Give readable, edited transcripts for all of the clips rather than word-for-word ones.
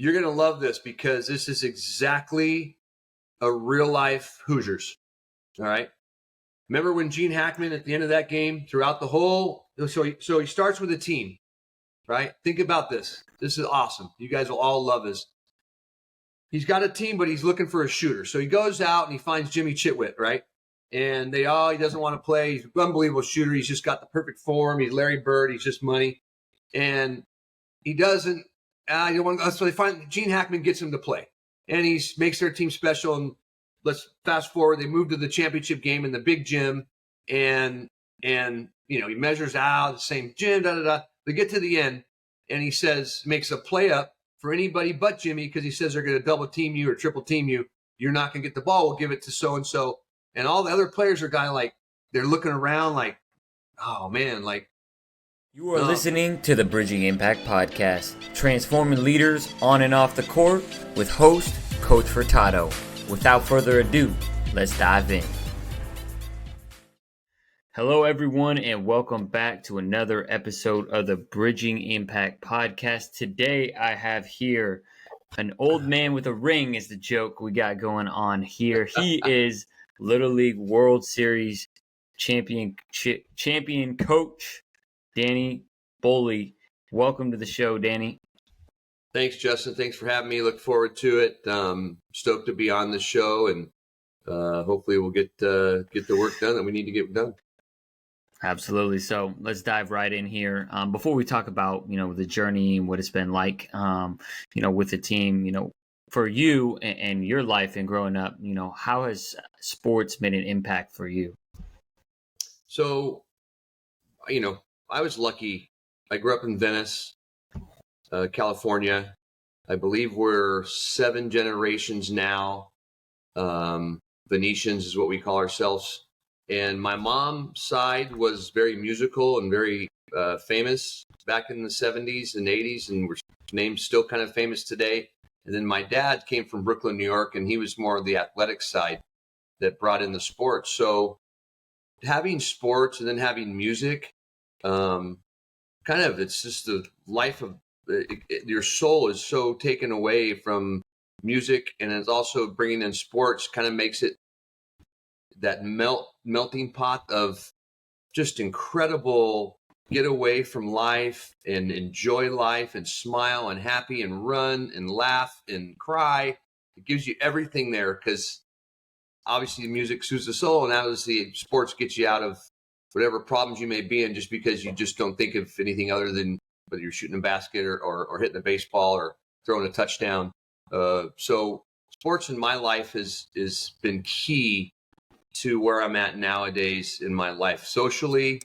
You're going to love this because this is exactly a real-life Hoosiers, all right? Remember when Gene Hackman at the end of that game, throughout the whole – so he starts with a team, right? Think about this. This is awesome. You guys will all love this. He's got a team, but he's looking for a shooter. So he goes out and he finds Jimmy Chitwit, right? And he doesn't want to play. He's an unbelievable shooter. He's just got the perfect form. He's Larry Bird. He's just money. And he doesn't – so they find Gene Hackman gets him to play, and he makes their team special. And let's fast forward. They move to the championship game in the big gym, and he measures out the same gym. They get to the end, and he makes a play up for anybody but Jimmy because he says they're going to double team you or triple team you. You're not going to get the ball. We'll give it to so and so, and all the other players are kind of like they're looking around like, oh man, like. You are listening to the Bridging Impact Podcast, transforming leaders on and off the court with host, Coach Furtado. Without further ado, let's dive in. Hello, everyone, and welcome back to another episode of the Bridging Impact Podcast. Today, I have here an old man with a ring is the joke we got going on here. He is Little League World Series champion coach, Danny Boehle. Welcome to the show, Danny. Thanks, Justin. Thanks for having me. Look forward to it. Stoked to be on the show, and hopefully we'll get the work done that we need to get done. Absolutely. So let's dive right in here. Before we talk about the journey and what it's been like, with the team, for you and your life and growing up, how has sports made an impact for you? So, I was lucky. I grew up in Venice, California. I believe we're 7 generations now. Venetians is what we call ourselves. And my mom's side was very musical and very famous back in the 70s and 80s, and her name's still kind of famous today. And then my dad came from Brooklyn, New York, and he was more of the athletic side that brought in the sports. So having sports and then having music, it's just the life of your soul is so taken away from music, and it's also bringing in sports kind of makes it that melting pot of just incredible get away from life and enjoy life and smile and happy and run and laugh and cry. It gives you everything there because obviously music soothes the soul, and obviously sports gets you out of whatever problems you may be in just because you just don't think of anything other than whether you're shooting a basket or hitting a baseball or throwing a touchdown. So sports in my life has been key to where I'm at nowadays in my life, socially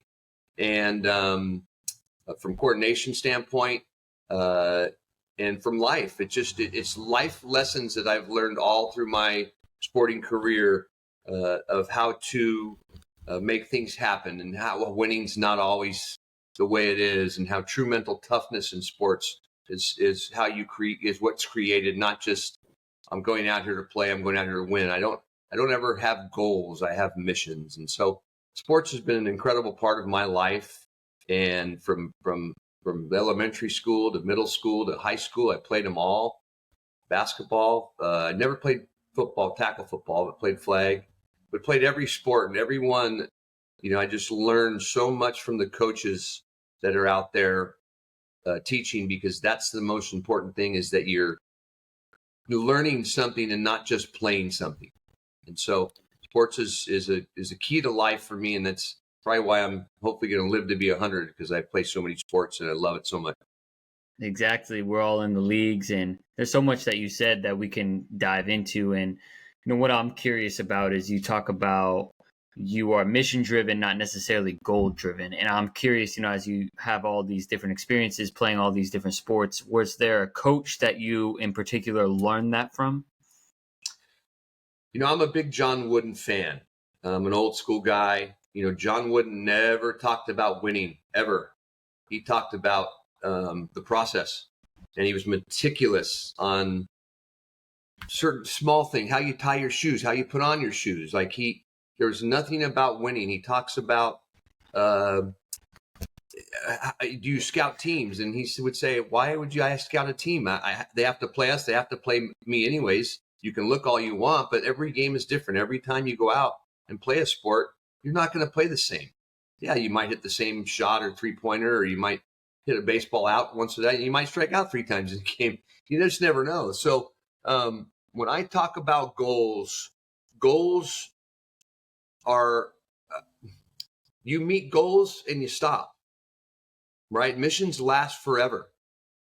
and from coordination standpoint and from life. It's life lessons that I've learned all through my sporting career of how to make things happen, and how winning's not always the way it is, and how true mental toughness in sports is how you create, is what's created, not just I'm going out here to play, I'm going out here to win. I don't ever have goals. I have missions. And so sports has been an incredible part of my life. And from elementary school to middle school to high school, I played them all. Basketball, I never played football, tackle football, but played flag. But played every sport, and every one, I just learned so much from the coaches that are out there teaching, because that's the most important thing, is that you're learning something and not just playing something. And so sports is a key to life for me, and that's probably why I'm hopefully going to live to be 100, because I play so many sports and I love it so much. Exactly. We're all in the leagues, and there's so much that you said that we can dive into. And what I'm curious about is you talk about you are mission driven, not necessarily goal driven. And I'm curious, as you have all these different experiences playing all these different sports, was there a coach that you in particular learned that from? I'm a big John Wooden fan. I'm an old school guy. John Wooden never talked about winning, ever. He talked about the process, and he was meticulous on certain small thing, how you tie your shoes, how you put on your shoes. Like there was nothing about winning. He talks about do you scout teams? And he would say, why would I scout a team? They have to play us. They have to play me anyways. You can look all you want, but every game is different. Every time you go out and play a sport, you're not going to play the same. Yeah, you might hit the same shot or three-pointer, or you might hit a baseball out once a day. You might strike out 3 times in a game. You just never know. So when I talk about goals are you meet goals and you stop. Right? Missions last forever.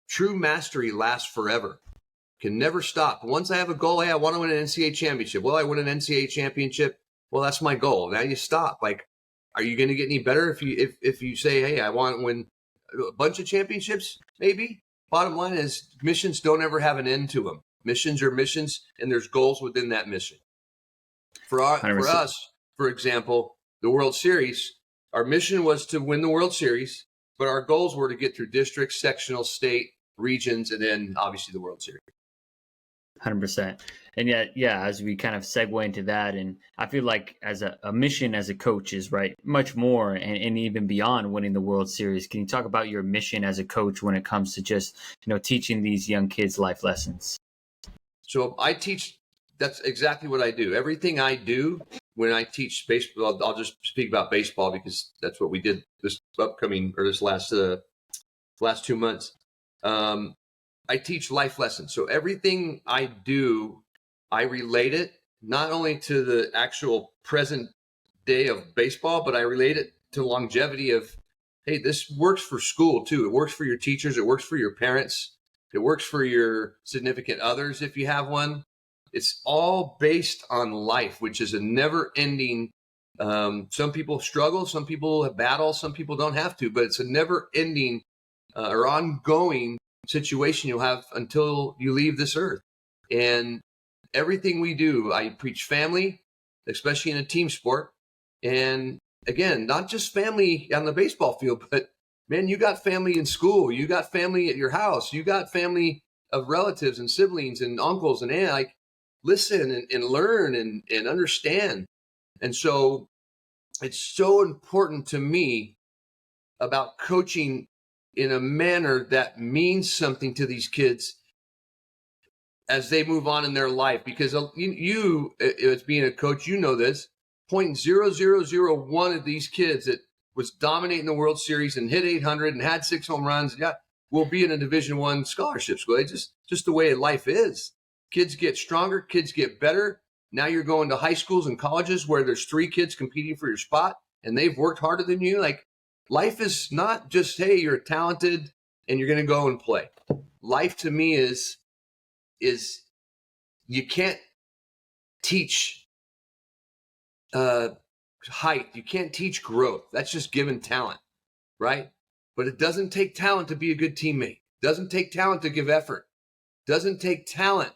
True mastery lasts forever. Can never stop. Once I have a goal, hey, I want to win an NCAA championship. Well, I win an NCAA championship. Well, that's my goal. Now you stop. Like, are you going to get any better if you say, hey, I want to win a bunch of championships? Maybe. Bottom line is missions don't ever have an end to them. Missions are missions, and there's goals within that mission. For us, for example, the World Series, our mission was to win the World Series. But our goals were to get through districts, sectional, state, regions, and then obviously the World Series. 100%. And yet, yeah, as we kind of segue into that, and I feel like as a mission as a coach is right much more and even beyond winning the World Series. Can you talk about your mission as a coach when it comes to just, teaching these young kids life lessons? So I teach, that's exactly what I do. Everything I do when I teach baseball, I'll just speak about baseball because that's what we did this last 2 months. I teach life lessons. So everything I do, I relate it not only to the actual present day of baseball, but I relate it to longevity of, hey, this works for school too. It works for your teachers. It works for your parents. It works for your significant others if you have one. It's all based on life, which is a never-ending. Some people struggle, some people battle, some people don't have to, but it's a never-ending or ongoing situation you'll have until you leave this earth. And everything we do, I preach family, especially in a team sport. And again, not just family on the baseball field, but man, you got family in school, you got family at your house, you got family of relatives and siblings and uncles and aunts. Like, listen and learn and understand. And so it's so important to me about coaching in a manner that means something to these kids as they move on in their life. Because you as being a coach, you know this, 0.0001 of these kids that was dominating the World Series and hit 800 and had 6 home runs, will be in a Division I scholarship school. It's just the way life is. Kids get stronger, kids get better. Now you're going to high schools and colleges where there's 3 kids competing for your spot and they've worked harder than you. Like, life is not just, hey, you're talented and you're going to go and play. Life to me is you can't teach height. You can't teach growth. That's just given talent, right? But it doesn't take talent to be a good teammate. It doesn't take talent to give effort. It doesn't take talent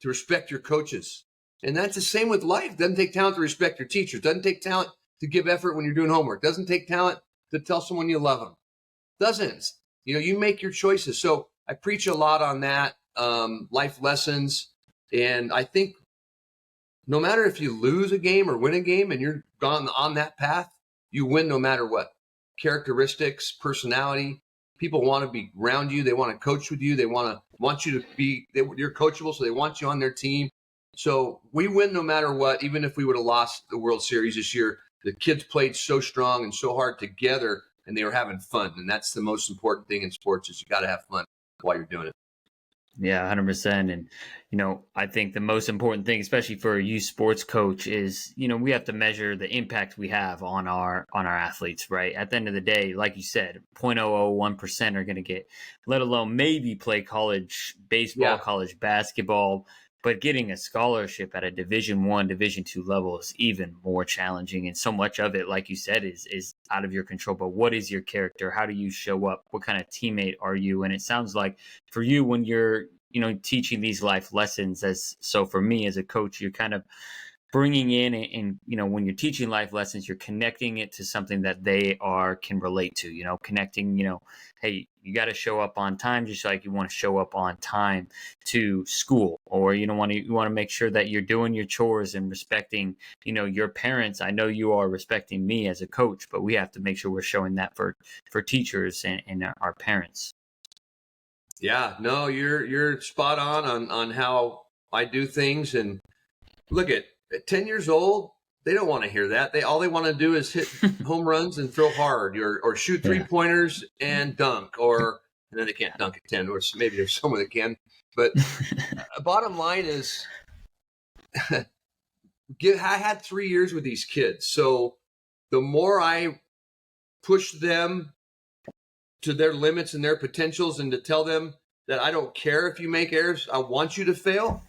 to respect your coaches. And that's the same with life. It doesn't take talent to respect your teachers. It doesn't take talent to give effort when you're doing homework. It doesn't take talent to tell someone you love them. It doesn't. You make your choices. So I preach a lot on that, life lessons. And I think no matter if you lose a game or win a game and you're gone on that path, you win no matter what. Characteristics, personality. People want to be around you. They want to coach with you. They want you to be, you're coachable, so they want you on their team. So we win no matter what. Even if we would have lost the World Series this year, the kids played so strong and so hard together, and they were having fun. And that's the most important thing in sports is you got to have fun while you're doing it. Yeah, 100%. And, I think the most important thing, especially for a youth sports coach, is, we have to measure the impact we have on our athletes, right? At the end of the day, like you said, 0.001% are going to get, let alone maybe play college baseball, college basketball. But getting a scholarship at a Division I, Division II level is even more challenging. And so much of it, like you said, is out of your control. But what is your character? How do you show up? What kind of teammate are you? And it sounds like for you, when you're, teaching these life lessons, so for me as a coach, you're kind of bringing in and when you're teaching life lessons, you're connecting it to something that they can relate to, connecting, hey, you got to show up on time, just like you want to show up on time to school, or you want to make sure that you're doing your chores and respecting, your parents. I know you are respecting me as a coach, but we have to make sure we're showing that for teachers and our parents. Yeah, no, you're spot on how I do things. And look at 10 years old, they don't want to hear that. All they want to do is hit home runs and throw hard, or shoot 3-pointers and dunk, and then they can't dunk at 10, or maybe there's someone that can. But bottom line is, I had 3 years with these kids. So the more I push them to their limits and their potentials, and to tell them that I don't care if you make errors, I want you to fail.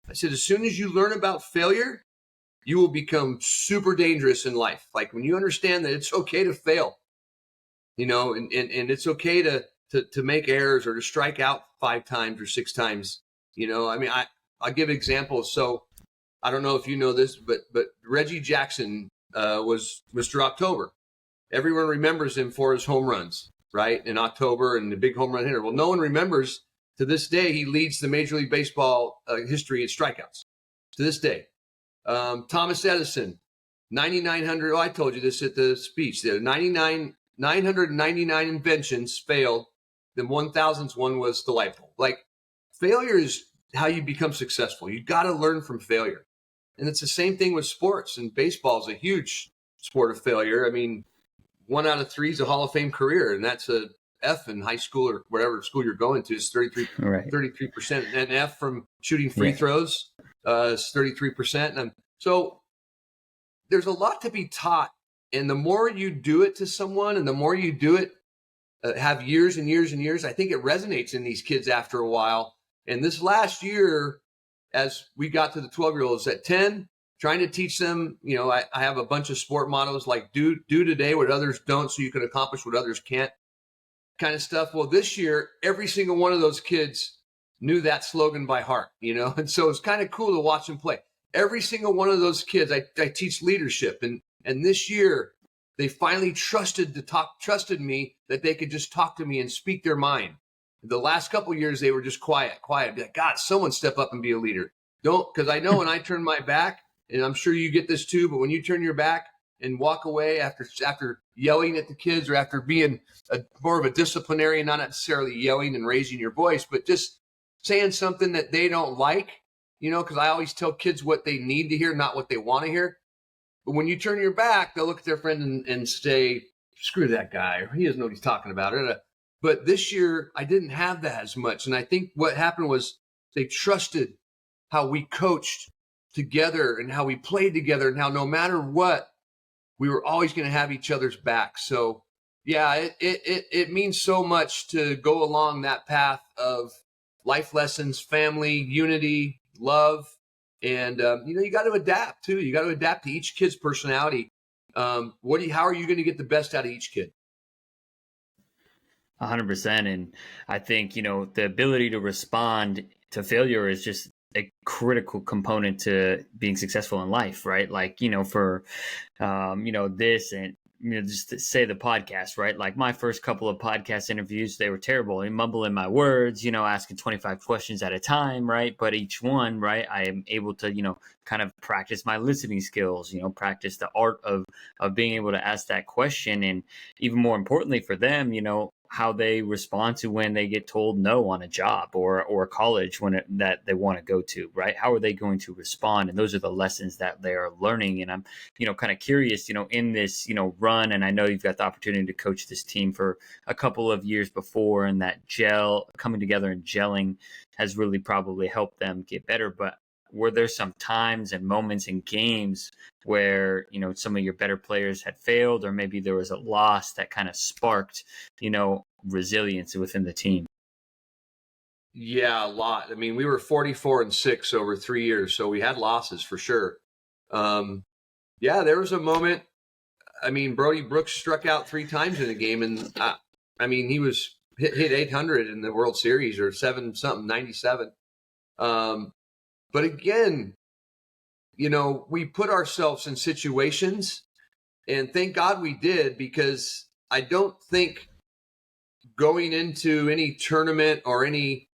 I said, as soon as you learn about failure, you will become super dangerous in life. Like when you understand that it's okay to fail, and it's okay to make errors, or to strike out 5 times or 6 times. I mean, I'll give examples. So I don't know if you know this, but Reggie Jackson was Mr. October. Everyone remembers him for his home runs, right? In October, and the big home run hitter. Well, no one remembers. To this day, he leads the Major League Baseball history in strikeouts. To this day. Thomas Edison, 9,900. Oh, I told you this at the speech. The 999 inventions failed. The 1,000th one was the light bulb. Like, failure is how you become successful. You got to learn from failure. And it's the same thing with sports. And baseball is a huge sport of failure. I mean, 1 out of 3 is a Hall of Fame career, and that's a F in high school, or whatever school you're going to, is 33%. And F from shooting free throws is 33%. And so there's a lot to be taught. And the more you do it to someone, and the more you do it, have years and years and years, I think it resonates in these kids after a while. And this last year, as we got to the 12-year-olds at 10, trying to teach them, I have a bunch of sport mottos like do today what others don't, so you can accomplish what others can't, kind of stuff. Well, this year, every single one of those kids knew that slogan by heart, and so it's kind of cool to watch them play. Every single one of those kids, I teach leadership, and this year they finally trusted me that they could just talk to me and speak their mind. The last couple of years, they were just quiet. Be like, God, someone step up and be a leader. Don't, because I know when I turn my back, and I'm sure you get this too, but when you turn your back and walk away after yelling at the kids, or after being more of a disciplinarian, not necessarily yelling and raising your voice, but just saying something that they don't like, because I always tell kids what they need to hear, not what they want to hear. But when you turn your back, they'll look at their friend and say, screw that guy, or he doesn't know what he's talking about. But this year, I didn't have that as much. And I think what happened was they trusted how we coached together and how we played together, and how no matter what, we were always going to have each other's back. So yeah, it means so much to go along that path of life lessons, family, unity, love. And, you got to adapt too. You got to adapt to each kid's personality. How are you going to get the best out of each kid? 100%. And I think, the ability to respond to failure is just a critical component to being successful in life, right? Like, for, this, and, just to say the podcast, right? Like my first couple of podcast interviews, they were terrible. I'm mumbling my words, asking 25 questions at a time, right? But each one, right, I am able to, kind of practice my listening skills, practice the art of being able to ask that question. And even more importantly for them, how they respond to when they get told no on a job or college that they want to go to, right? How are they going to respond? And those are the lessons that they are learning. And I'm, kind of curious, in this, run, and I know you've got the opportunity to coach this team for a couple of years before, and that coming together and gelling has really probably helped them get better. But were there some times and moments in games where, some of your better players had failed, or maybe there was a loss that kind of sparked, resilience within the team? Yeah, a lot. I mean, we were 44-6 over 3 years, so we had losses for sure. Yeah, there was a moment. I mean, Brody Brooks struck out 3 times in a game, and he was hit 800 in the World Series, or 97. But again, we put ourselves in situations, and thank God we did, because I don't think going into any tournament or any,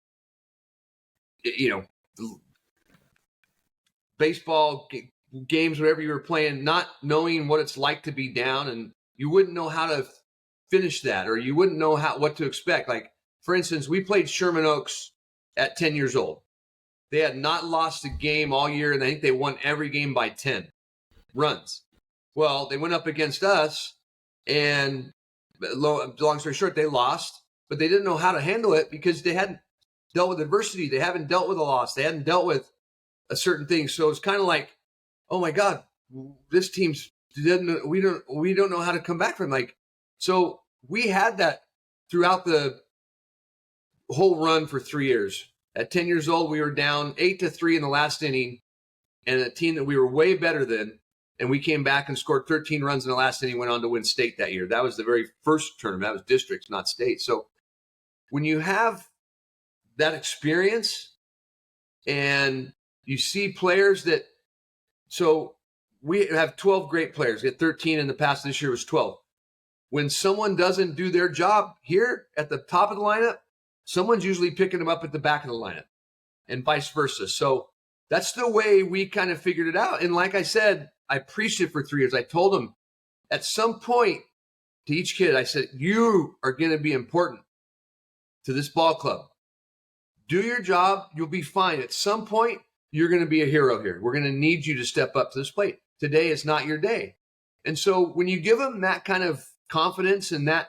baseball games, whatever you were playing, not knowing what it's like to be down, and you wouldn't know how to finish that, or you wouldn't know what to expect. Like, for instance, we played Sherman Oaks at 10 years old. They had not lost a game all year, and I think they won every game by 10 runs. Well, they went up against us, and long story short, they lost, but they didn't know how to handle it because they hadn't dealt with adversity. They haven't dealt with a loss. They hadn't dealt with a certain thing. So it's kind of like, oh my God, this team's we don't know how to come back from. Like, so we had that throughout the whole run for 3 years. At 10 years old, we were down 8-3 in the last inning, and a team that we were way better than. And we came back and scored 13 runs in the last inning, went on to win state that year. That was the very first tournament. That was districts, not state. So when you have that experience and you see players that, so we have 12 great players. We had 13 in the past. This year was 12. When someone doesn't do their job here at the top of the lineup, someone's usually picking them up at the back of the lineup, and vice versa. So that's the way we kind of figured it out. And like I said, I preached it for 3 years. I told them at some point to each kid, I said, you are going to be important to this ball club. Do your job. You'll be fine. At some point, you're going to be a hero here. We're going to need you to step up to this plate. Today is not your day. And so when you give them that kind of confidence and that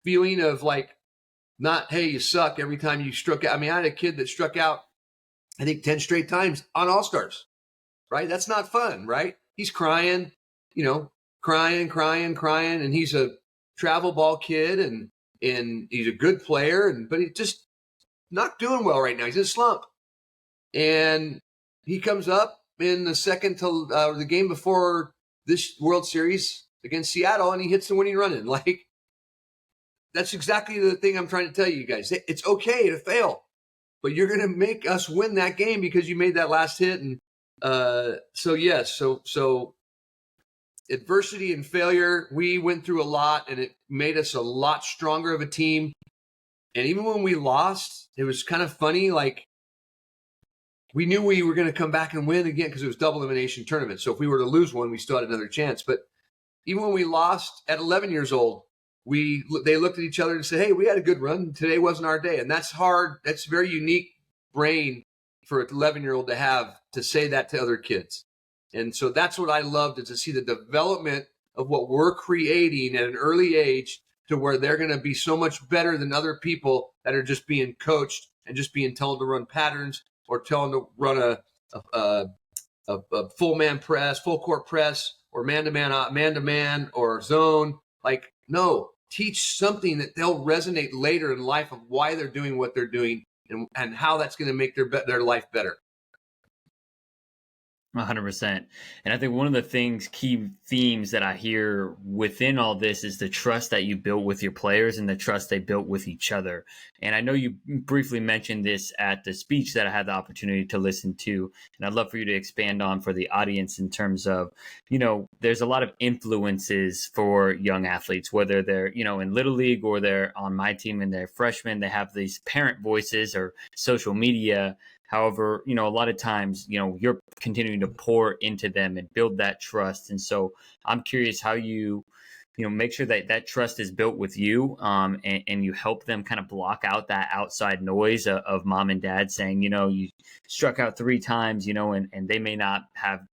feeling of like, not, hey, you suck every time you struck out. I mean, I had a kid that struck out, I think 10 straight times on All-Stars, right? That's not fun, right? He's crying, crying. And he's a travel ball kid, and he's a good player, but he's just not doing well right now. He's in a slump. And he comes up in the second to the game before this World Series against Seattle, and he hits the winning run in. Like, that's exactly the thing I'm trying to tell you guys. It's okay to fail, but you're going to make us win that game because you made that last hit. And so adversity and failure, we went through a lot, and it made us a lot stronger of a team. And even when we lost, it was kind of funny. Like, we knew we were going to come back and win again because it was double elimination tournament. So if we were to lose one, we still had another chance. But even when we lost at 11 years old, they looked at each other and said, hey, we had a good run. Today wasn't our day. And that's hard. That's a very unique brain for an 11-year-old to have, to say that to other kids. And so that's what I loved, is to see the development of what we're creating at an early age, to where they're going to be so much better than other people that are just being coached and just being told to run patterns, or telling to run a full man press, full court press, or man-to-man, or zone. Like, no, teach something that they'll resonate later in life of why they're doing what they're doing, and how that's going to make their life better. 100%. And I think one of the key themes that I hear within all this is the trust that you built with your players and the trust they built with each other. And I know you briefly mentioned this at the speech that I had the opportunity to listen to. And I'd love for you to expand on for the audience in terms of, there's a lot of influences for young athletes, whether they're, in Little League or they're on my team and they're freshmen. They have these parent voices or social media. However, a lot of times, you're continuing to pour into them and build that trust. And so I'm curious how you make sure that trust is built with you, and you help them kind of block out that outside noise of mom and dad saying, you struck out 3 times, and they may not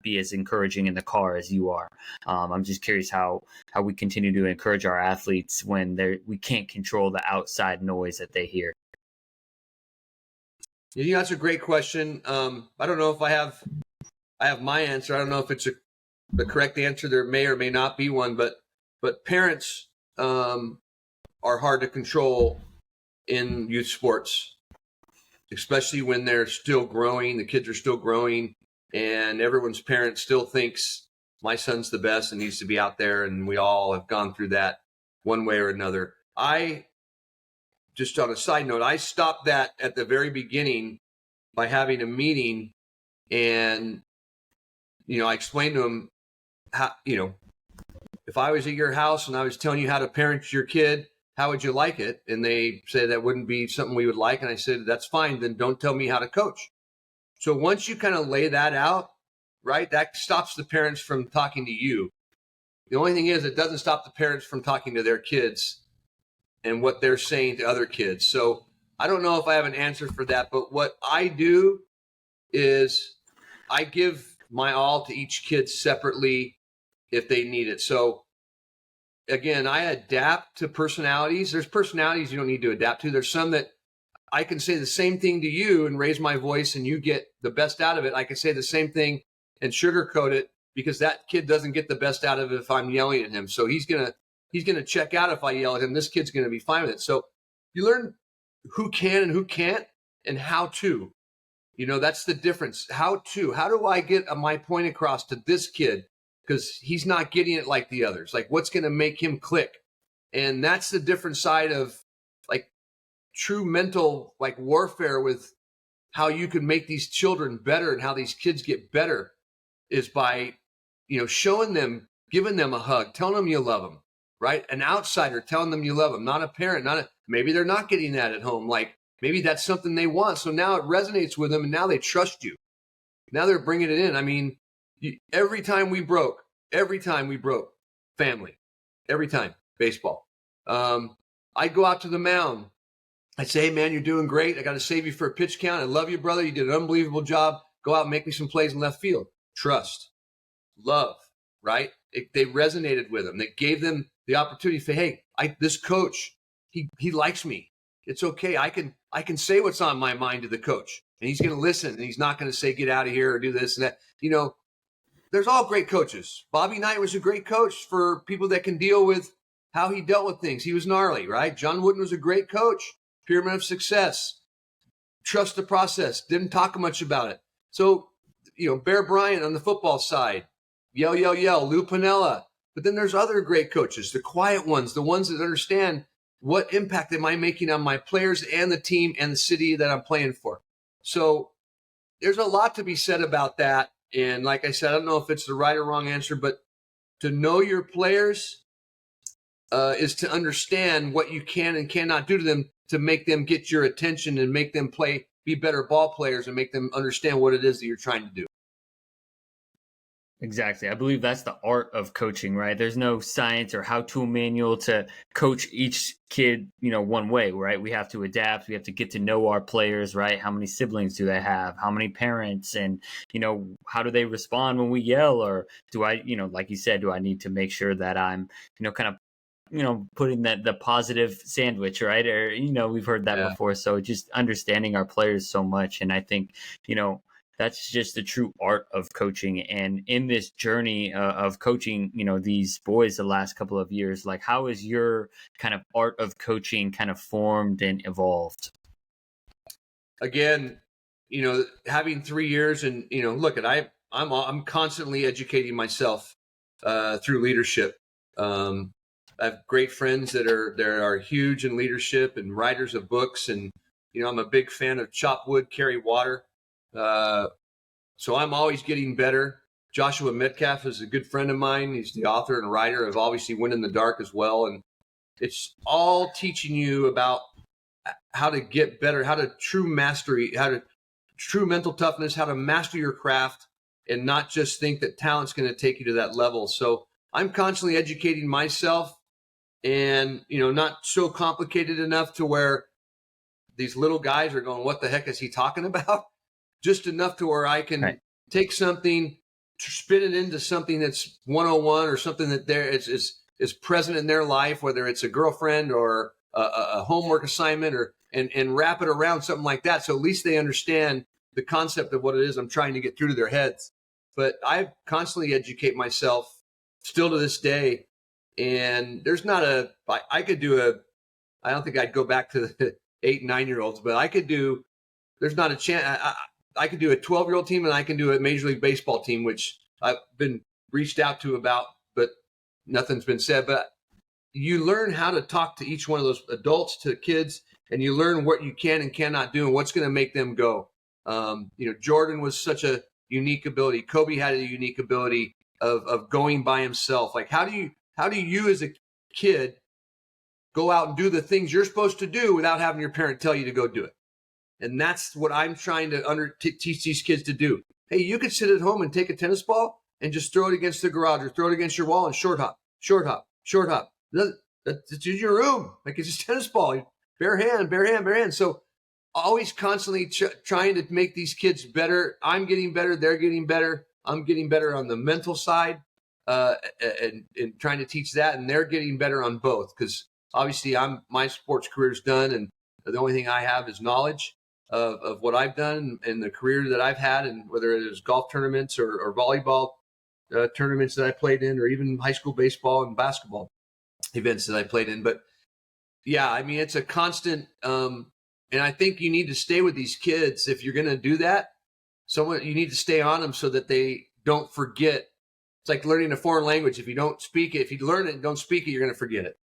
be as encouraging in the car as you are. I'm just curious how we continue to encourage our athletes when we can't control the outside noise that they hear. Yeah, that's a great question. I don't know if I have my answer. I don't know if it's the correct answer. There may or may not be one, but parents are hard to control in youth sports, especially when they're still growing. The kids are still growing, and everyone's parent still thinks my son's the best and needs to be out there. And we all have gone through that one way or another. Just on a side note, I stopped that at the very beginning by having a meeting and I explained to them how, if I was at your house and I was telling you how to parent your kid, how would you like it? And they said that wouldn't be something we would like. And I said, that's fine. Then don't tell me how to coach. So once you kind of lay that out, right, that stops the parents from talking to you. The only thing is it doesn't stop the parents from talking to their kids and what they're saying to other kids. So I don't know if I have an answer for that, but what I do is I give my all to each kid separately if they need it. So again, I adapt to personalities. There's personalities you don't need to adapt to. There's some that I can say the same thing to you and raise my voice and you get the best out of it. I can say the same thing and sugarcoat it because that kid doesn't get the best out of it if I'm yelling at him. So he's gonna check out if I yell at him. This kid's gonna be fine with it. So you learn who can and who can't and how to. That's the difference. How do I get my point across to this kid? Because he's not getting it like the others. Like, what's going to make him click? And that's the different side of like true mental like warfare with how you can make these children better and how these kids get better is by, showing them, giving them a hug, telling them you love them, right? An outsider telling them you love them, not a parent, maybe they're not getting that at home. Like maybe that's something they want. So now it resonates with them and now they trust you. Now they're bringing it in. I mean, every time we broke, family, every time, baseball. I'd go out to the mound. I'd say, hey, man, you're doing great. I got to save you for a pitch count. I love you, brother. You did an unbelievable job. Go out and make me some plays in left field. Trust, love, right? They resonated with them. They gave them the opportunity to say, hey, this coach, he likes me. It's okay. I can say what's on my mind to the coach, and he's going to listen, and he's not going to say, get out of here or do this and that. There's all great coaches. Bobby Knight was a great coach for people that can deal with how he dealt with things. He was gnarly, right? John Wooden was a great coach. Pyramid of success. Trust the process. Didn't talk much about it. So, Bear Bryant on the football side. Yell, yell, yell. Lou Piniella. But then there's other great coaches, the quiet ones, the ones that understand what impact am I making on my players and the team and the city that I'm playing for. So there's a lot to be said about that. And like I said, I don't know if it's the right or wrong answer, but to know your players is to understand what you can and cannot do to them to make them get your attention and make them be better ball players and make them understand what it is that you're trying to do. Exactly. I believe that's the art of coaching, right? There's no science or how-to manual to coach each kid, one way, right? We have to adapt. We have to get to know our players, right? How many siblings do they have? How many parents? And, how do they respond when we yell? Or do I, like you said, do I need to make sure that I'm, kind of, putting the positive sandwich, right? Or, we've heard that before. So just understanding our players so much. And I think, that's just the true art of coaching. And in this journey of coaching, these boys the last couple of years, like how is your kind of art of coaching kind of formed and evolved? Again, having 3 years and, look I'm constantly educating myself through leadership. I have great friends that are huge in leadership and writers of books. And, I'm a big fan of chop wood, carry water. So I'm always getting better. Joshua Metcalf is a good friend of mine. He's the author and writer of obviously Win in the Dark as well. And it's all teaching you about how to get better, how to true mastery, true mental toughness, how to master your craft and not just think that talent's going to take you to that level. So I'm constantly educating myself and, not so complicated enough to where these little guys are going, what the heck is he talking about? Just enough to where I can take something, spin it into something that's 101 or something that is present in their life, whether it's a girlfriend or a homework assignment and wrap it around something like that. So at least they understand the concept of what it is I'm trying to get through to their heads. But I constantly educate myself still to this day. And there's not I could do I don't think I'd go back to the 8 and 9-year-olds, but there's not a chance. I could do a 12-year-old team and I can do a Major League Baseball team, which I've been reached out to about, but nothing's been said. But you learn how to talk to each one of those adults, to kids, and you learn what you can and cannot do and what's going to make them go. Jordan was such a unique ability. Kobe had a unique ability of going by himself. Like, how do you as a kid go out and do the things you're supposed to do without having your parent tell you to go do it? And that's what I'm trying to teach these kids to do. Hey, you could sit at home and take a tennis ball and just throw it against the garage or throw it against your wall and short hop. That's in your room. Like, it's just tennis ball. Bare hand. So always constantly trying to make these kids better. I'm getting better. They're getting better. I'm getting better on the mental side and trying to teach that. And they're getting better on both, because obviously my sports career is done. And the only thing I have is knowledge of what I've done and the career that I've had, and whether it is golf tournaments or volleyball tournaments that I played in, or even high school baseball and basketball events that I played in. But yeah, I mean, it's a constant, and I think you need to stay with these kids. If you're going to do that, you need to stay on them so that they don't forget. It's like learning a foreign language. If you don't speak it, if you learn it and don't speak it, you're going to forget it.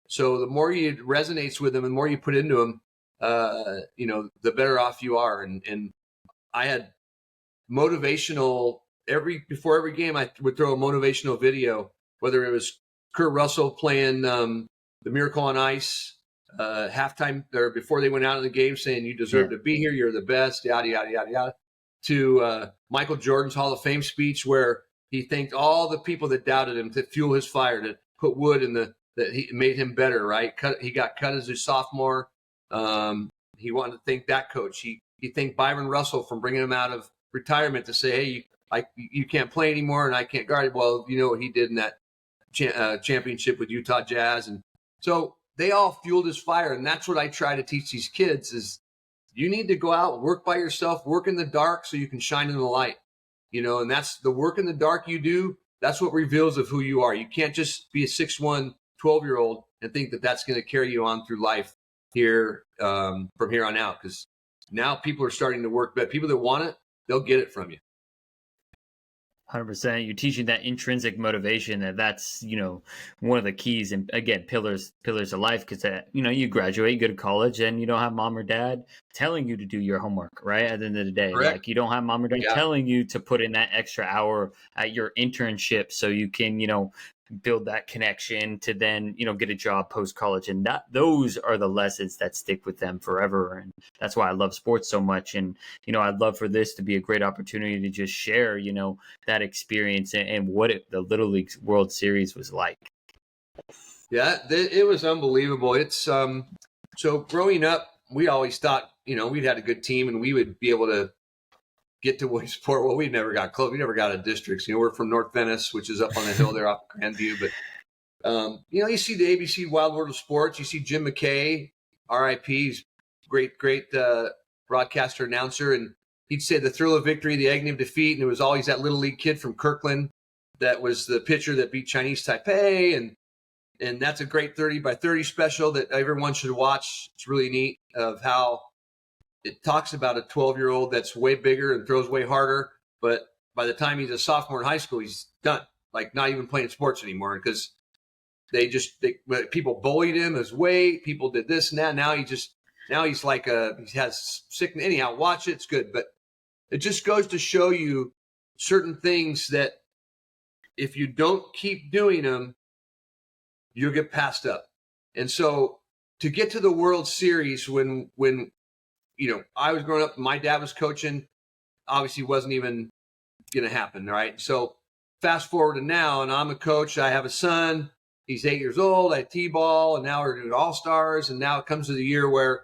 So the more it resonates with them and the more you put into them, the better off you are. And I had motivational before every game, I would throw a motivational video, whether it was Kurt Russell playing the Miracle on Ice halftime or before they went out of the game, saying you deserve to be here, you're the best, yada yada yada yada, to Michael Jordan's Hall of Fame speech, where he thanked all the people that doubted him, to fuel his fire, to put wood in that he made him better. Right? He got cut as a sophomore. He wanted to thank that coach. He thanked Byron Russell from bringing him out of retirement to say, hey, you can't play anymore and I can't guard it. Well, you know what he did in that championship with Utah Jazz. And so they all fueled his fire. And that's what I try to teach these kids is you need to go out, work by yourself, work in the dark so you can shine in the light, and that's the work in the dark you do. That's what reveals of who you are. You can't just be a 6'1", 12-year-old and think that that's going to carry you on through life here from here on out. Because now people are starting to work, but people that want it, they'll get it from you. 100%. You're teaching that intrinsic motivation, that's one of the keys, and again, pillars of life, because you graduate, you go to college, and you don't have mom or dad telling you to do your homework, right? At the end of the day, Correct. Like, you don't have mom or dad telling you to put in that extra hour at your internship so you can build that connection to then get a job post college. And those are the lessons that stick with them forever. And that's why I love sports so much. And I'd love for this to be a great opportunity to just share that experience and what the Little League World Series was like. Yeah, it was unbelievable. It's so growing up, we always thought we'd had a good team and we would be able to get to Williamsport. Well, we never got close. We never got a districts. We're from North Venice, which is up on the hill there off Grandview. But you see the ABC Wild World of Sports. You see Jim McKay, R.I.P. Great broadcaster, announcer, and he'd say the thrill of victory, the agony of defeat, and it was always that Little League kid from Kirkland that was the pitcher that beat Chinese Taipei, and that's a great 30 by 30 special that everyone should watch. It's really neat of how it talks about a 12-year-old that's way bigger and throws way harder, but by the time he's a sophomore in high school, he's done, like not even playing sports anymore, because people bullied him, his weight, people did this and that. Now he's like he has sickness. Anyhow, watch it, it's good. But it just goes to show you certain things that if you don't keep doing them, you'll get passed up. And so to get to the World Series when I was growing up, my dad was coaching, obviously wasn't even going to happen, right? So fast forward to now, and I'm a coach. I have a son. He's 8 years old. I T-ball, and now we're doing All-Stars. And now it comes to the year where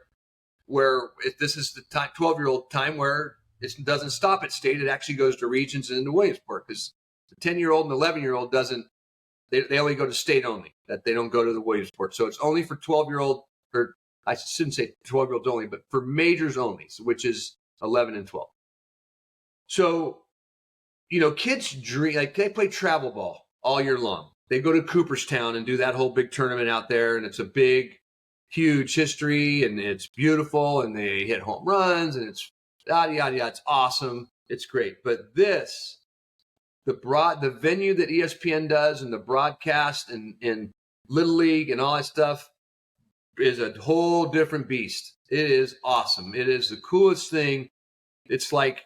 this is the time, 12-year-old time, where it doesn't stop at state. It actually goes to regions and into Williamsport, because the 10-year-old and 11-year-old doesn't. They only go to state only. That they don't go to the Williamsport. So it's only for 12-year-old, or I shouldn't say 12-year-olds only, but for majors only, which is 11 and 12. So, kids dream, like they play travel ball all year long. They go to Cooperstown and do that whole big tournament out there, and it's a big, huge history, and it's beautiful, and they hit home runs, and it's yada, yada, yada. It's awesome. It's great. But the venue that ESPN does and the broadcast and Little League and all that stuff is a whole different beast. It is awesome. It is the coolest thing. It's like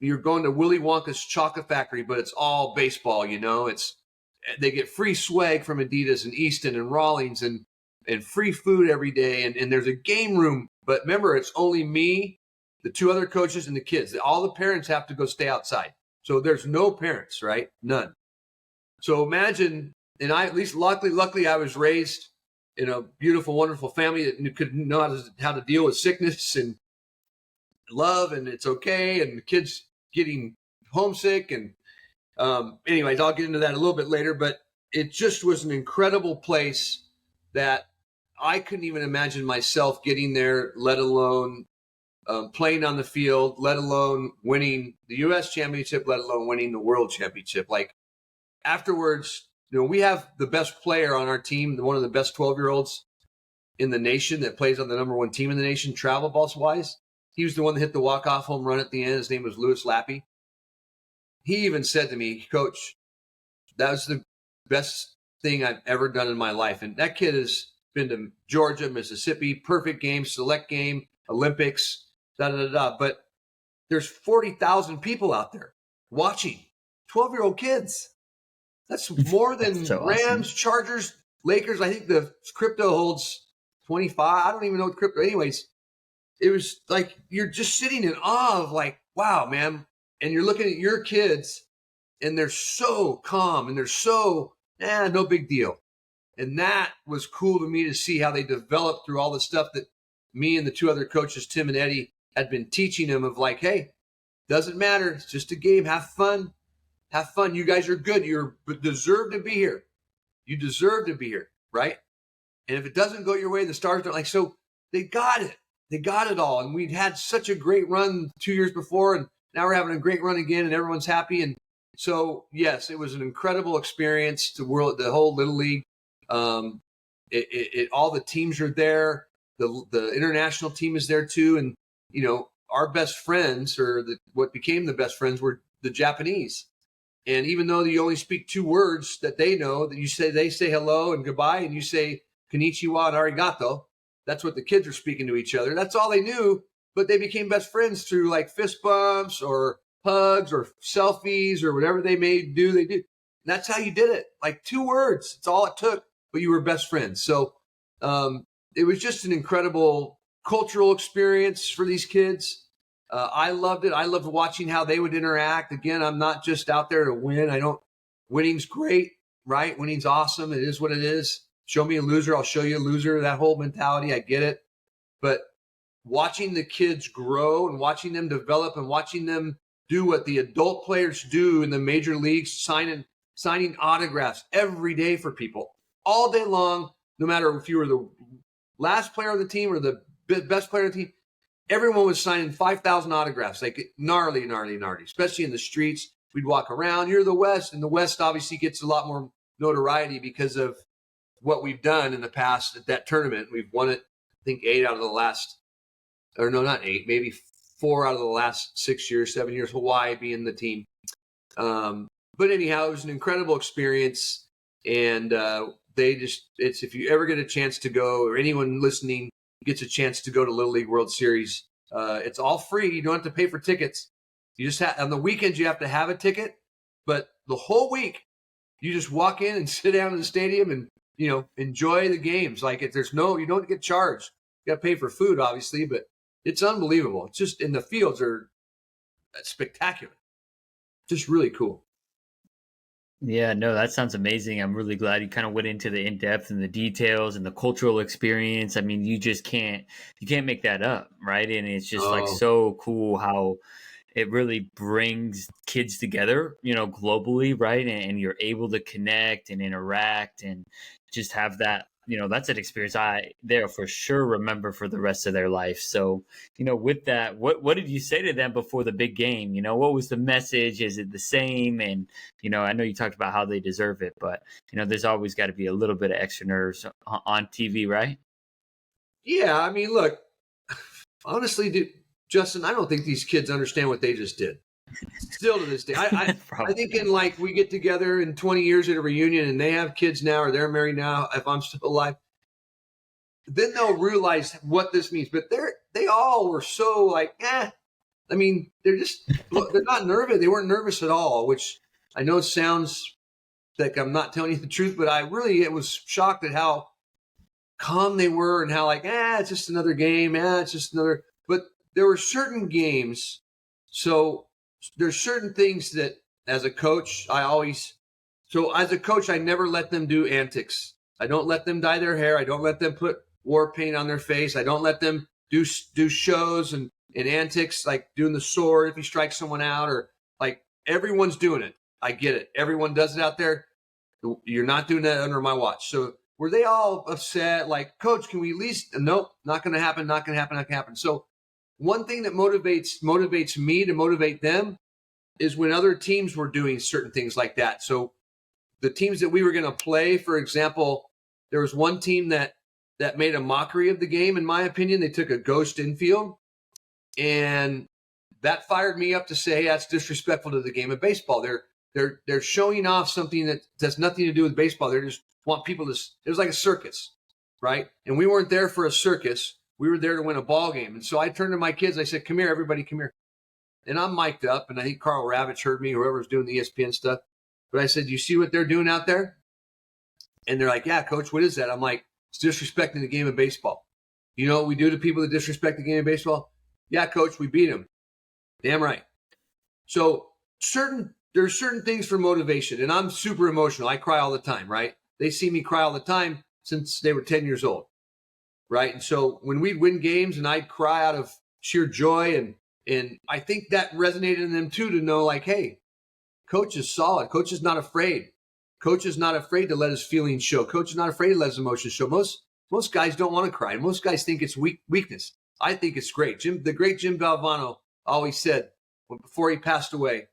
you're going to Willy Wonka's chocolate factory, but it's all baseball, they get free swag from Adidas and Easton and Rawlings and free food every day. And there's a game room, but remember, it's only me, the two other coaches, and the kids. All the parents have to go stay outside. So there's no parents, right? None. So imagine, and I, at least luckily I was raised in a beautiful, wonderful family that could know how to deal with sickness and love, and it's okay. And the kids getting homesick. And anyways, I'll get into that a little bit later, but it just was an incredible place that I couldn't even imagine myself getting there, let alone playing on the field, let alone winning the U.S. championship, let alone winning the world championship. Like afterwards, we have the best player on our team, one of the best 12-year-olds in the nation that plays on the number one team in the nation, travel balls wise. He was the one that hit the walk-off home run at the end. His name was Louis Lappy. He even said to me, Coach, that was the best thing I've ever done in my life. And that kid has been to Georgia, Mississippi, perfect game, select game, Olympics, da-da-da-da. But there's 40,000 people out there watching, 12-year-old kids. That's more than so Rams, awesome. Chargers, Lakers. I think the crypto holds 25. I don't even know what crypto. Anyways, it was like you're just sitting in awe of like, wow, man. And you're looking at your kids and they're so calm and they're so, no big deal. And that was cool to me to see how they developed through all the stuff that me and the two other coaches, Tim and Eddie, had been teaching them of like, hey, doesn't matter. It's just a game. Have fun. Have fun. You guys are good. You deserve to be here. You deserve to be here, right? And if it doesn't go your way, the stars don't like. So they got it. They got it all. And we'd had such a great run 2 years before, and now we're having a great run again, and everyone's happy. And so, yes, it was an incredible experience. The whole Little League. All the teams are there. The international team is there too, and our best friends, or what became the best friends, were the Japanese. And even though you only speak two words that they know, that they say hello and goodbye, and you say konnichiwa and arigato. That's what the kids are speaking to each other. That's all they knew, but they became best friends through like fist bumps or hugs or selfies or whatever they may do. They do. And that's how you did it. Like 2 words. It's all it took, but you were best friends. So it was just an incredible cultural experience for these kids. I loved it. I loved watching how they would interact. Again, I'm not just out there to win. Winning's great, right? Winning's awesome. It is what it is. Show me a loser, I'll show you a loser. That whole mentality, I get it. But watching the kids grow and watching them develop and watching them do what the adult players do in the major leagues, signing autographs every day for people, all day long, no matter if you were the last player on the team or the best player on the team, everyone was signing 5,000 autographs, like gnarly, especially in the streets. We'd walk around. You're the West, and the West obviously gets a lot more notoriety because of what we've done in the past at that tournament. We've won it, I think, 8 out of the last, or no, not 8, maybe 4 out of the last 6 years, 7 years, Hawaii being the team. But anyhow, it was an incredible experience. And if you ever get a chance to go, or anyone listening gets a chance to go to Little League World Series, it's all free. You don't have to pay for tickets. You just on the weekends, you have to have a ticket, but the whole week you just walk in and sit down in the stadium and, enjoy the games. Like you don't get charged. You got to pay for food, obviously, but it's unbelievable. It's just, and the fields are spectacular. Just really cool. Yeah, no, that sounds amazing. I'm really glad you kind of went into the in-depth and the details and the cultural experience. I mean, you can't make that up, right? And it's just like so cool how it really brings kids together, globally, right? And you're able to connect and interact and just have that, that's an experience they'll for sure remember for the rest of their life. So, with that, what did you say to them before the big game? What was the message? Is it the same? And, I know you talked about how they deserve it, but, there's always got to be a little bit of extra nerves on TV, right? Yeah. I mean, look, honestly, Justin, I don't think these kids understand what they just did. Still to this day, I think we get together in 20 years at a reunion and they have kids now or they're married now, if I'm still alive, then they'll realize what this means. But they all were so like, I mean, they're not nervous. They weren't nervous at all, which I know sounds like I'm not telling you the truth, but I was shocked at how calm they were and how it's just another game. It's just another, but there were certain games. So there's certain things that as a coach, as a coach, I never let them do antics. I don't let them dye their hair. I don't let them put war paint on their face. I don't let them do shows and antics like doing the sword if you strike someone out, or like everyone's doing it. I get it. Everyone does it out there. You're not doing that under my watch. So were they all upset? Like, coach, can we at least? Nope, not going to happen. Not going to happen. Not going to happen. So one thing that motivates me to motivate them is when other teams were doing certain things like that. So the teams that we were going to play, for example, there was one team that made a mockery of the game. In my opinion, they took a ghost infield, and that fired me up to say, hey, that's disrespectful to the game of baseball. They're showing off something that has nothing to do with baseball. They just want people to. It was like a circus, right? And we weren't there for a circus. We were there to win a ball game. And so I turned to my kids. I said, "Come here, everybody, come here." And I'm mic'd up, and I think Carl Ravitch heard me, whoever was doing the ESPN stuff. But I said, "You see what they're doing out there?" And they're like, "Yeah, coach, what is that?" I'm like, "It's disrespecting the game of baseball." You know what we do to people that disrespect the game of baseball? "Yeah, coach, we beat them." Damn right. So there's certain things for motivation, and I'm super emotional. I cry all the time, right? They see me cry all the time since they were 10 years old, right? And so when we'd win games and I'd cry out of sheer joy, and I think that resonated in them too, to know like, hey, coach is solid. Coach is not afraid. Coach is not afraid to let his feelings show. Coach is not afraid to let his emotions show. Most guys don't want to cry. Most guys think it's weakness. I think it's great. The great Jim Valvano always said, before he passed away,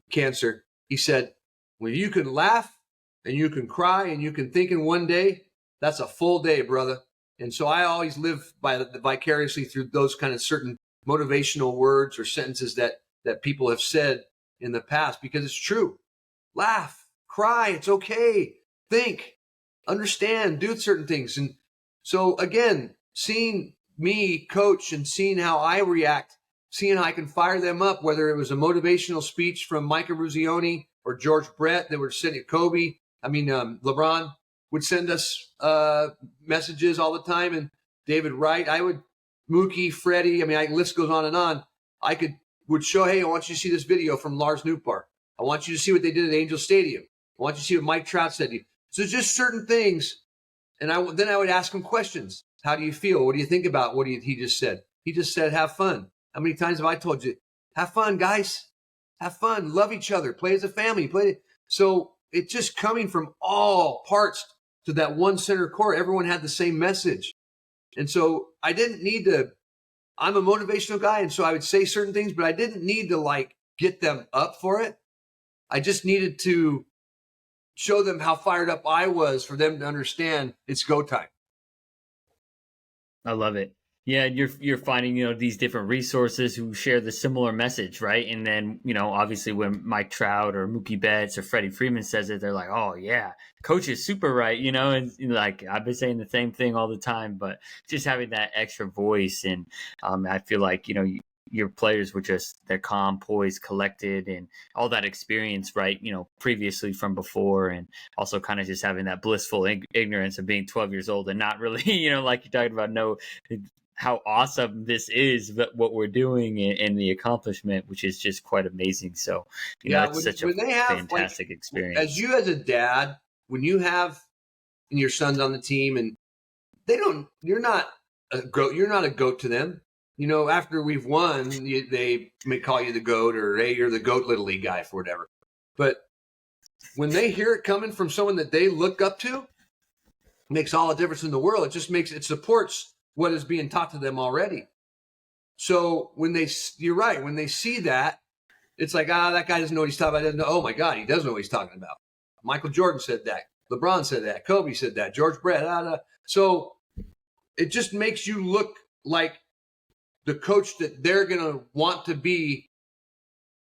cancer, he said, when you can laugh and you can cry and you can think in one day, that's a full day, brother. And so I always live vicariously through those kind of certain motivational words or sentences that people have said in the past, because it's true. Laugh, cry, it's okay. Think, understand, do certain things. And so again, seeing me coach and seeing how I react, seeing how I can fire them up, whether it was a motivational speech from Micah Ruzioni or George Brett that were sending LeBron would send us messages all the time, and David Wright, Mookie, Freddie, list goes on and on. Would show, hey, I want you to see this video from Lars Nootbaar. I want you to see what they did at Angel Stadium. I want you to see what Mike Trout said to you. So just certain things, and then I would ask him questions. How do you feel? What do you think about what he just said? He just said, have fun. How many times have I told you, have fun, guys? Have fun, love each other, play as a family. So it's just coming from all parts to that one center core. Everyone had the same message. And so I didn't need to, I'm a motivational guy, and so I would say certain things, but I didn't need to get them up for it. I just needed to show them how fired up I was for them to understand it's go time. I love it. Yeah, you're finding, these different resources who share the similar message, right? And then, obviously when Mike Trout or Mookie Betts or Freddie Freeman says it, they're like, oh yeah, coach is super right, and like I've been saying the same thing all the time, but just having that extra voice. And I feel like, your players were they're calm, poised, collected, and all that experience, right? Previously from before, and also kind of just having that blissful ignorance of being 12 years old and not really, like you're talking about, know how awesome this is, what we're doing, and the accomplishment, which is just quite amazing. So, it's such a fantastic experience. As a dad, when you have your sons on the team and you're not a goat to them. After we've won, they may call you the GOAT, or, hey, you're the GOAT Little League guy for whatever. But when they hear it coming from someone that they look up to, it makes all the difference in the world. It supports what is being taught to them already. So you're right, when they see that, it's like, that guy doesn't know what he's talking about. Oh my God, he does know what he's talking about. Michael Jordan said that. LeBron said that. Kobe said that. George Brett. So it just makes you look like the coach that they're going to want to be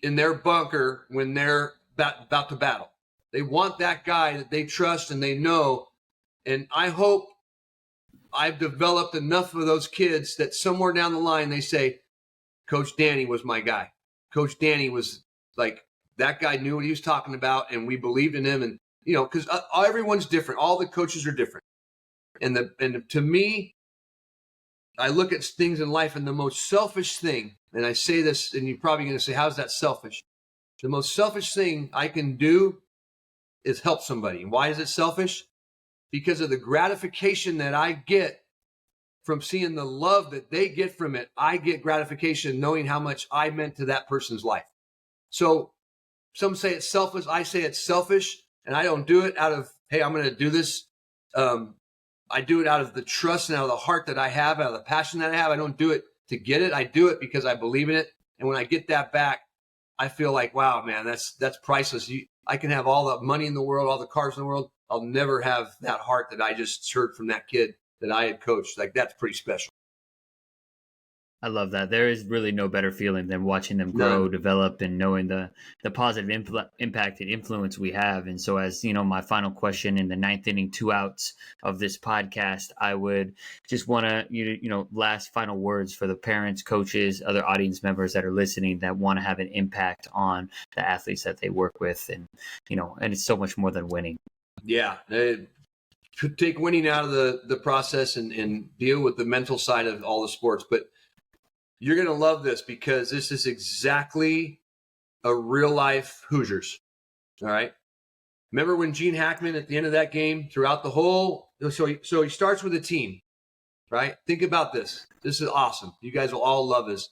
in their bunker when they're about to battle. They want that guy that they trust and they know. And I hope I've developed enough of those kids that somewhere down the line they say, Coach Danny was my guy. Coach Danny was like, that guy knew what he was talking about, and we believed in him. And, because everyone's different. All the coaches are different. And to me, I look at things in life, and the most selfish thing, and I say this, and you're probably going to say, how's that selfish? The most selfish thing I can do is help somebody. Why is it selfish? Because of the gratification that I get from seeing the love that they get from it. I get gratification knowing how much I meant to that person's life. So some say it's selfish. I say it's selfish, and I don't do it out of, hey, I'm going to do this. I do it out of the trust and out of the heart that I have, out of the passion that I have. I don't do it to get it. I do it because I believe in it. And when I get that back, I feel like, wow, man, that's priceless. I can have all the money in the world, all the cars in the world. I'll never have that heart that I just heard from that kid that I had coached. Like, that's pretty special. I love that. There is really no better feeling than watching them grow, develop, and knowing the positive impact and influence we have. And so, as my final question in the 9th inning, 2 outs of this podcast, I would just want to, last final words for the parents, coaches, other audience members that are listening that want to have an impact on the athletes that they work with. And, and it's so much more than winning. Yeah. Take winning out of the process and deal with the mental side of all the sports. But you're going to love this because this is exactly a real life Hoosiers. All right. Remember when Gene Hackman at the end of that game throughout the whole, so he starts with a team, right? Think about this. This is awesome. You guys will all love this.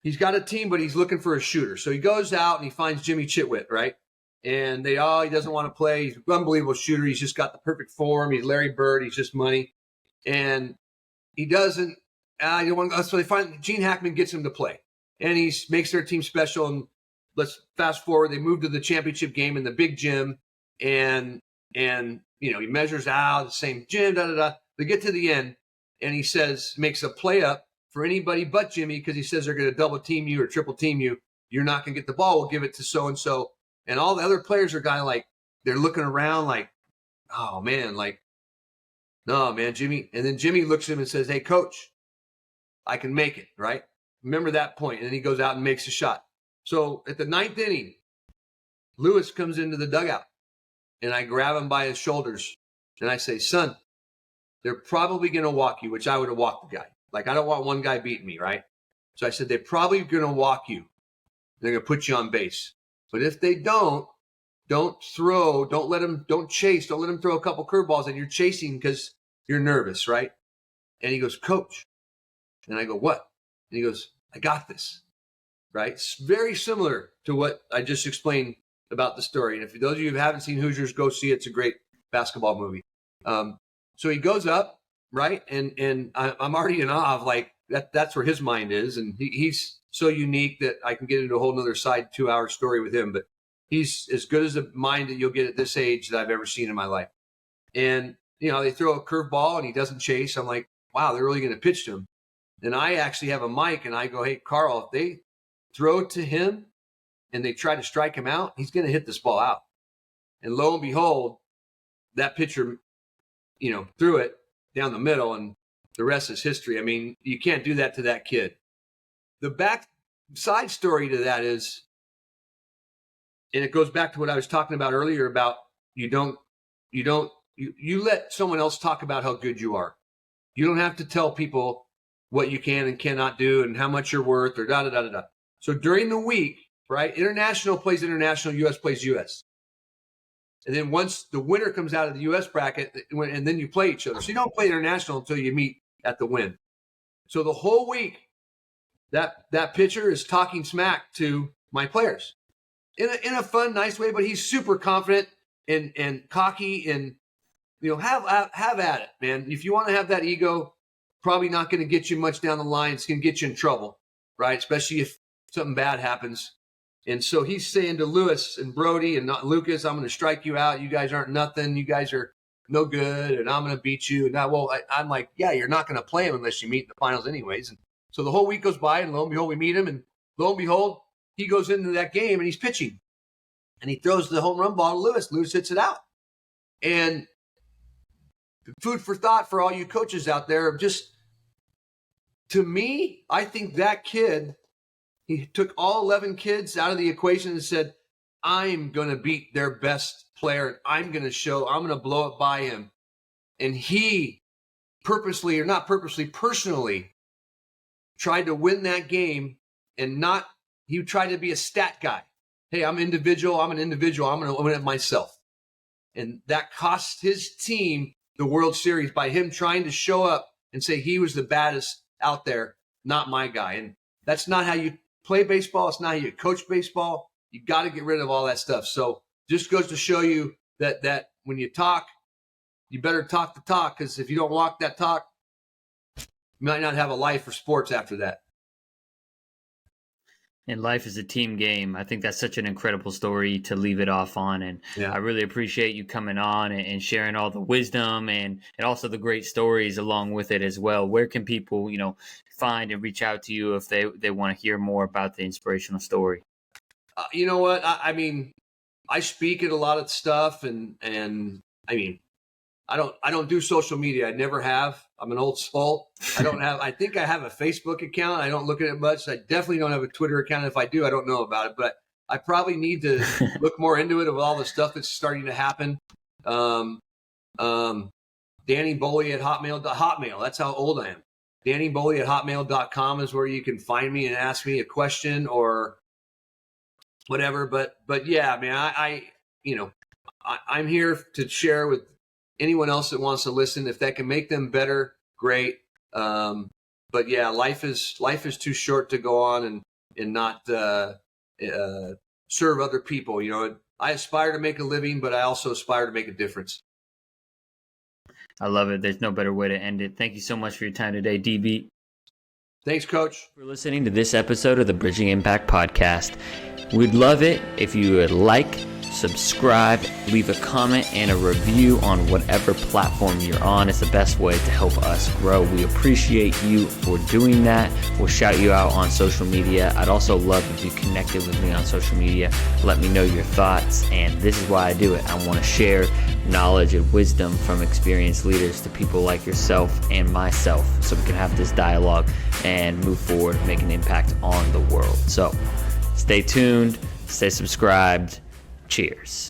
He's got a team, but he's looking for a shooter. So he goes out and he finds Jimmy Chitwit, right? And he doesn't want to play. He's an unbelievable shooter. He's just got the perfect form. He's Larry Bird. He's just money. And he doesn't. So they find Gene Hackman gets him to play, and he makes their team special. And let's fast forward. They move to the championship game in the big gym, and he measures out the same gym. They get to the end, and he makes a play up for anybody but Jimmy because he says they're going to double team you or triple team you. You're not going to get the ball. We'll give it to so and so. And all the other players are kind of like they're looking around like, oh man, like, no man, Jimmy. And then Jimmy looks at him and says, "Hey, coach, I can make it," right? Remember that point. And then he goes out and makes a shot. So at the 9th inning, Lewis comes into the dugout, and I grab him by his shoulders, and I say, "Son, they're probably going to walk you," which I would have walked the guy. Like, I don't want one guy beating me, right? So I said, "They're probably going to walk you. They're going to put you on base. But if they don't throw, don't chase, don't let them throw a couple curveballs, and you're chasing because you're nervous," right? And he goes, "Coach." And I go, "What?" And he goes, "I got this," right? It's very similar to what I just explained about the story. And if those of you who haven't seen Hoosiers, go see it. It's a great basketball movie. So he goes up, right? And I'm already in awe of like, that's where his mind is. And he's so unique that I can get into a whole nother side 2-hour story with him. But he's as good as a mind that you'll get at this age that I've ever seen in my life. And, they throw a curveball and he doesn't chase. I'm like, wow, they're really going to pitch to him. And I actually have a mic and I go, "Hey, Carl, if they throw to him and they try to strike him out, he's going to hit this ball out." And lo and behold, that pitcher, threw it down the middle, and the rest is history. I mean, you can't do that to that kid. The back side story to that is, and it goes back to what I was talking about earlier about you let someone else talk about how good you are. You don't have to tell people what you can and cannot do and how much you're worth or da-da-da-da-da. So during the week, right, international plays international, U.S. plays U.S. And then once the winner comes out of the U.S. bracket, and then you play each other. So you don't play international until you meet at the win. So the whole week, that pitcher is talking smack to my players in a fun, nice way, but he's super confident and cocky and, have at it, man. If you want to have that ego, probably not going to get you much down the line. It's going to get you in trouble, right? Especially if something bad happens. And so he's saying to Lewis and Brody and not Lucas, "I'm going to strike you out. You guys aren't nothing. You guys are no good, and I'm going to beat you." And I'm like, yeah, you're not going to play him unless you meet in the finals anyways. And so the whole week goes by, and lo and behold, we meet him. And lo and behold, he goes into that game, and he's pitching. And he throws the home run ball to Lewis. Lewis hits it out. And food for thought for all you coaches out there of just to me, I think that kid, he took all 11 kids out of the equation and said, I'm going to beat their best player. I'm going to blow it by him. And he purposely, or not purposely, personally tried to win that game, and he tried to be a stat guy. Hey, I'm an individual. I'm going to win it myself. And that cost his team the World Series by him trying to show up and say he was the baddest out there, not my guy. And that's not how you play baseball. It's not how you coach baseball. You got to get rid of all that stuff. So just goes to show you that when you talk, you better talk the talk, because if you don't walk that talk, you might not have a life for sports after that. And life is a team game. I think that's such an incredible story to leave it off on. And I really appreciate you coming on and sharing all the wisdom and also the great stories along with it as well. Where can people, find and reach out to you if they want to hear more about the inspirational story? You know what? I mean, I speak at a lot of stuff, and I mean, I don't do social media. I never have. I'm an old soul. I think I have a Facebook account. I don't look at it much. I definitely don't have a Twitter account. If I do, I don't know about it, but I probably need to look more into it of all the stuff that's starting to happen. Danny Boehle at Hotmail. That's how old I am. Danny Boehle at hotmail.com is where you can find me and ask me a question or whatever. But yeah, I mean, I'm here to share with anyone else that wants to listen. If that can make them better, great. But yeah, life is too short to go on and not serve other people. I aspire to make a living, but I also aspire to make a difference. I love it. There's no better way to end it. Thank you so much for your time today, DB. Thanks, Coach. For listening to this episode of the Bridging Impact Podcast. We'd love it if you would like, subscribe, leave a comment and a review on whatever platform you're on. It's the best way to help us grow. We appreciate you for doing that. We'll shout you out on social media. I'd also love if you connected with me on social media. Let me know your thoughts. And this is why I do it. I want to share knowledge and wisdom from experienced leaders to people like yourself and myself, so we can have this dialogue and move forward, make an impact on the world. So stay tuned, stay subscribed. Cheers.